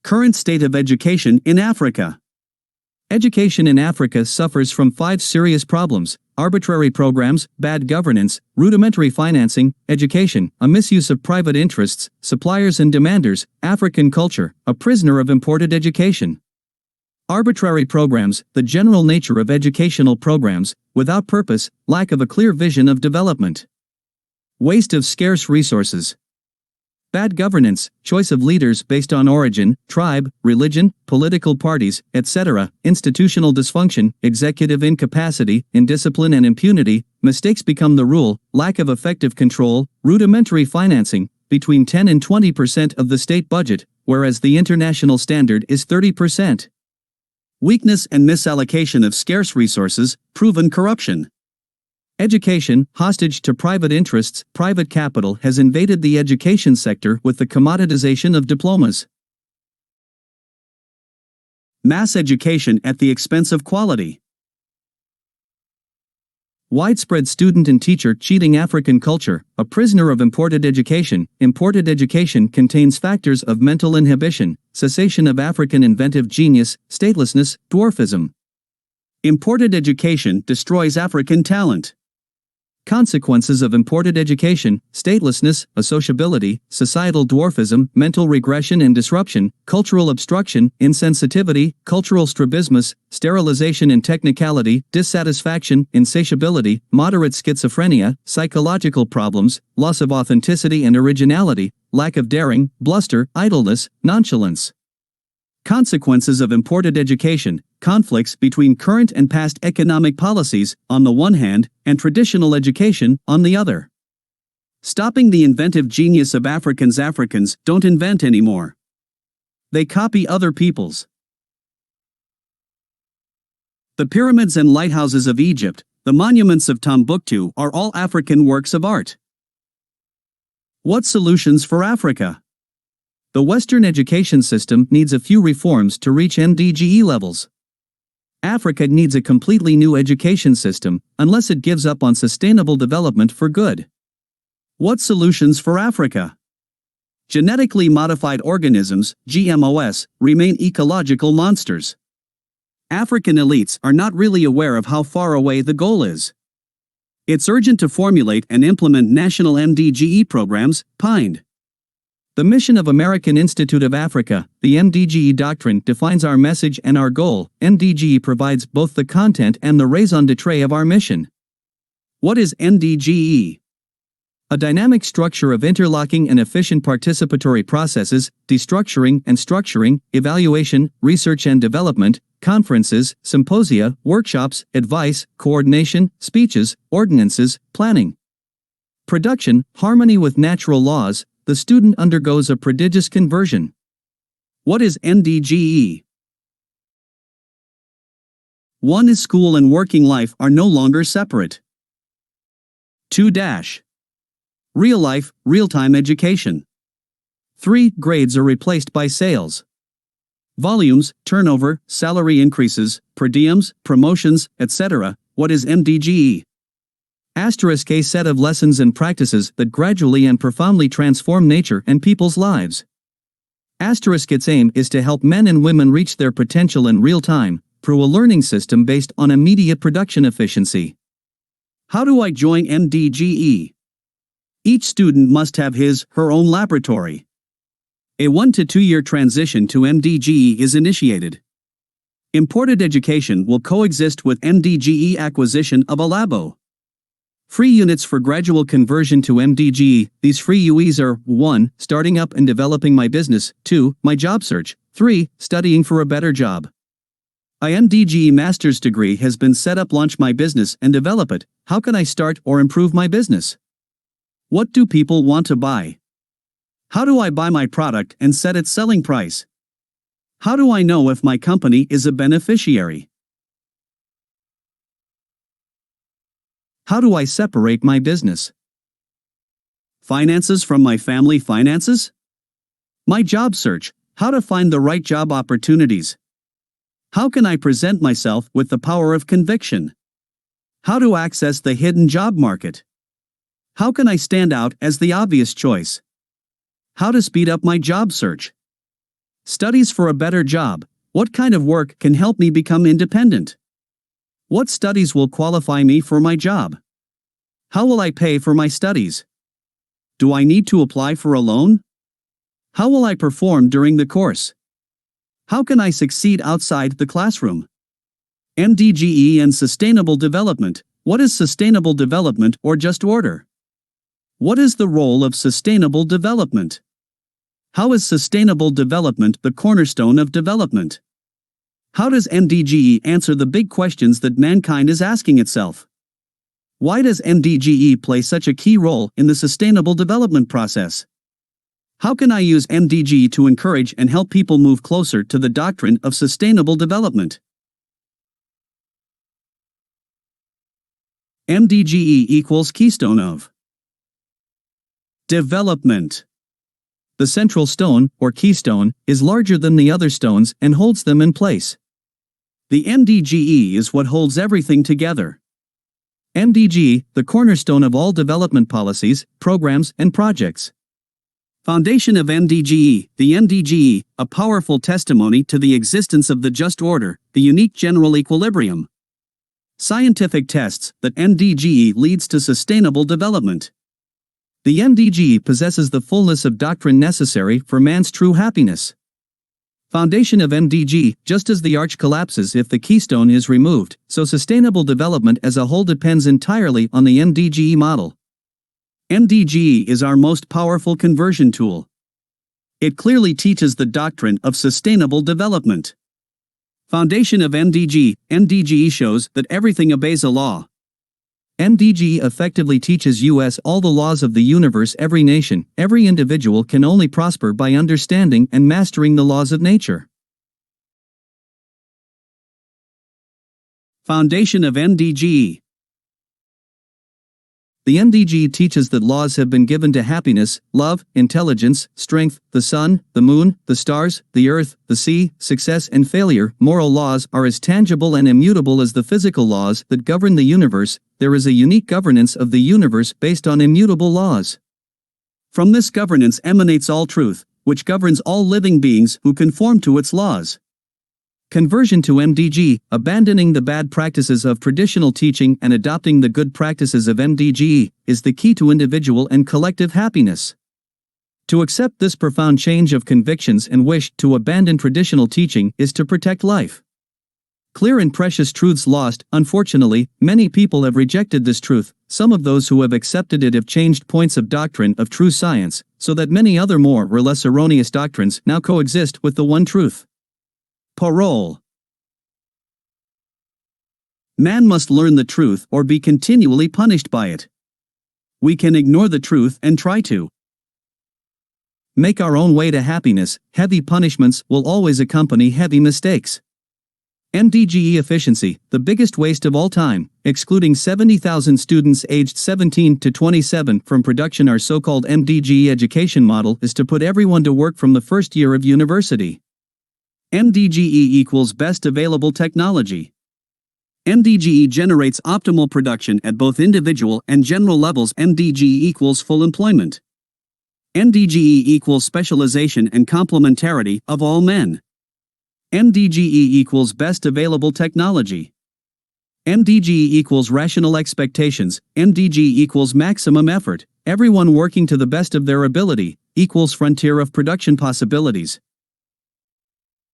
Current state of education in Africa. Education in Africa suffers from 5 serious problems: arbitrary programs, bad governance, rudimentary financing, education, a misuse of private interests, suppliers and demanders, African culture, a prisoner of imported education. Arbitrary programs, the general nature of educational programs, without purpose, lack of a clear vision of development. Waste of scarce resources. Bad governance, choice of leaders based on origin, tribe, religion, political parties, etc., institutional dysfunction, executive incapacity, indiscipline and impunity, mistakes become the rule, lack of effective control, rudimentary financing, between 10 and 20% of the state budget, whereas the international standard is 30%. Weakness and misallocation of scarce resources, proven corruption. Education, hostage to private interests, private capital has invaded the education sector with the commoditization of diplomas. Mass education at the expense of quality. Widespread student and teacher cheating. African culture, a prisoner of imported education. Imported education contains factors of mental inhibition, cessation of African inventive genius, statelessness, dwarfism. Imported education destroys African talent. Consequences of imported education: statelessness, associability, societal dwarfism, mental regression and disruption, cultural obstruction, insensitivity, cultural strabismus, sterilization and technicality, dissatisfaction, insatiability, moderate schizophrenia, psychological problems, loss of authenticity and originality, lack of daring, bluster, idleness, nonchalance. Consequences of imported education: conflicts between current and past economic policies, on the one hand, and traditional education, on the other. Stopping the inventive genius of Africans. Africans don't invent anymore. They copy other people's. The pyramids and lighthouses of Egypt, the monuments of Timbuktu are all African works of art. What solutions for Africa? The Western education system needs a few reforms to reach MDGE levels. Africa needs a completely new education system, unless it gives up on sustainable development for good. What solutions for Africa? Genetically modified organisms, GMOs, remain ecological monsters. African elites are not really aware of how far away the goal is. It's urgent to formulate and implement national MDGE programs, PIND. The mission of American Institute of Africa, the MDGE doctrine, defines our message and our goal. MDGE provides both the content and the raison d'etre of our mission. What is MDGE? A dynamic structure of interlocking and efficient participatory processes, destructuring and structuring, evaluation, research and development, conferences, symposia, workshops, advice, coordination, speeches, ordinances, planning. Production, harmony with natural laws. The student undergoes a prodigious conversion. What is MDGE? 1 is school and working life are no longer separate. 2 real life, real-time education. 3 grades are replaced by sales. Volumes, turnover, salary increases, per diems, promotions, etc. What is MDGE? A set of lessons and practices that gradually and profoundly transform nature and people's lives. Its aim is to help men and women reach their potential in real time, through a learning system based on immediate production efficiency. How do I join MDGE? Each student must have his/her own laboratory. A 1 to 2 year transition to MDGE is initiated. Imported education will coexist with MDGE acquisition of a labo. Free units for gradual conversion to MDGE. These free UEs are 1. Starting up and developing my business, 2. My job search, 3. Studying for a better job. A MDGE master's degree has been set up. Launch my business and develop it. How can I start or improve my business? What do people want to buy? How do I buy my product and set its selling price? How do I know if my company is a beneficiary? How do I separate my business? Finances from my family finances? My job search, how to find the right job opportunities. How can I present myself with the power of conviction? How to access the hidden job market? How can I stand out as the obvious choice? How to speed up my job search? Studies for a better job. What kind of work can help me become independent? What studies will qualify me for my job? How will I pay for my studies? Do I need to apply for a loan? How will I perform during the course? How can I succeed outside the classroom? MDGE and sustainable development. What is sustainable development or just order? What is the role of sustainable development? How is sustainable development the cornerstone of development? How does MDGE answer the big questions that mankind is asking itself? Why does MDGE play such a key role in the sustainable development process? How can I use MDGE to encourage and help people move closer to the doctrine of sustainable development? MDGE equals keystone of development. The central stone, or keystone, is larger than the other stones and holds them in place. The MDGE is what holds everything together. MDGE, the cornerstone of all development policies, programs, and projects. Foundation of MDGE. The MDGE, a powerful testimony to the existence of the just order, the unique general equilibrium. Scientific tests that MDGE leads to sustainable development. The MDGE possesses the fullness of doctrine necessary for man's true happiness. Foundation of MDGE. Just as the arch collapses if the keystone is removed, so sustainable development as a whole depends entirely on the MDGE model. MDGE is our most powerful conversion tool. It clearly teaches the doctrine of sustainable development. Foundation of MDGE. MDGE shows that everything obeys a law. MDGE effectively teaches us all the laws of the universe. Every nation, every individual can only prosper by understanding and mastering the laws of nature. Foundation of MDGE. The MDGE teaches that laws have been given to happiness, love, intelligence, strength, the sun, the moon, the stars, the earth, the sea, success and failure. Moral laws are as tangible and immutable as the physical laws that govern the universe. There is a unique governance of the universe based on immutable laws. From this governance emanates all truth, which governs all living beings who conform to its laws. Conversion to MDGE, abandoning the bad practices of traditional teaching and adopting the good practices of MDGE, is the key to individual and collective happiness. To accept this profound change of convictions and wish to abandon traditional teaching is to protect life. Clear and precious truths lost. Unfortunately, many people have rejected this truth. Some of those who have accepted it have changed points of doctrine of true science, so that many other more or less erroneous doctrines now coexist with the one truth. Parole. Man must learn the truth or be continually punished by it. We can ignore the truth and try to make our own way to happiness. Heavy punishments will always accompany heavy mistakes. MDGE efficiency, the biggest waste of all time, excluding 70,000 students aged 17 to 27 from production. Our so-called MDGE education model is to put everyone to work from the first year of university. MDGE equals best available technology. MDGE generates optimal production at both individual and general levels. MDGE equals full employment. MDGE equals specialization and complementarity of all men. MDGE equals best available technology. MDGE equals rational expectations. MDGE equals maximum effort. Everyone working to the best of their ability, equals frontier of production possibilities.